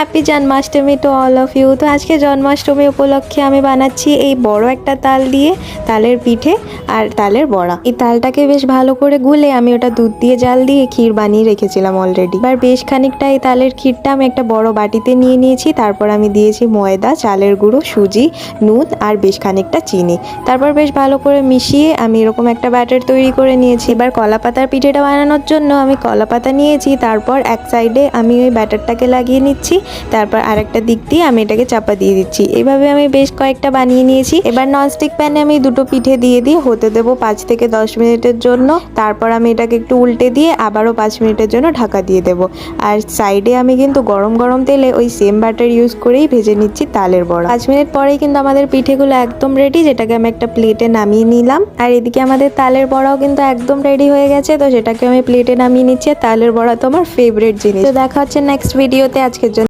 Happy Janmashtami to all of you. তো আজকে জন্মাষ্টমী উপলক্ষে আমি বানাচ্ছি এই বড় একটা তাল দিয়ে তালের পিঠে আর তালের বড়া। এই তালটাকে বেশ ভালো করে গুলে আমি ওটা দুধ দিয়ে জাল দিয়ে ক্ষীর বানিয়ে রেখেছিলাম অলরেডি। এবার বেশ খানিকটা এই তালের ক্ষীরটা আমি একটা বড় বাটিতে নিয়ে নিয়েছি। তারপর আমি দিয়েছি ময়দা, চালের গুঁড়ো, সুজি, নুন আর বেশ খানিকটা চিনি। তারপর বেশ ভালো করে মিশিয়ে আমি এরকম একটা ব্যাটার তৈরি করে নিয়েছি। এবার কলা পাতার পিঠেটা বানানোর জন্য আমি কলা পাতা নিয়েছি। তারপর এক সাইডে আমি ওই ব্যাটারটাকে লাগিয়ে নিচ্ছি, তারপর আরেকটা দিক দিয়ে আমি এটাকে চাপা দিয়ে দিচ্ছি। এইভাবে আমি বেশ কয়েকটা বানিয়ে নিয়েছি। এবার ননস্টিক প্যানে আমি দুটো পিঠে দিয়ে হতে দেবো 5 থেকে 10 মিনিটের জন্য। তারপর আমি এটাকে একটু উল্টে দিয়ে আবারও 5 মিনিটের জন্য ঢাকা দিয়ে দেবো। আর সাইডে আমি কিন্তু গরম গরম তেলে ওই সেম ব্যাটার ইউজ করেই ভেজে নিচ্ছি তালের বড়া। 5 মিনিট পরেই কিন্তু আমাদের পিঠেগুলো একদম রেডি, যেটাকে আমি একটা প্লেটে নামিয়ে নিলাম। আর এদিকে আমাদের তালের বড়াও কিন্তু একদম রেডি হয়ে গেছে। তো সেটাকে আমি প্লেটে নামিয়ে নিচ্ছি। আর তালের বড়া তো আমার ফেভারিট জিনিস। তো দেখা হচ্ছে নেক্সট ভিডিওতে। আজকের জন্য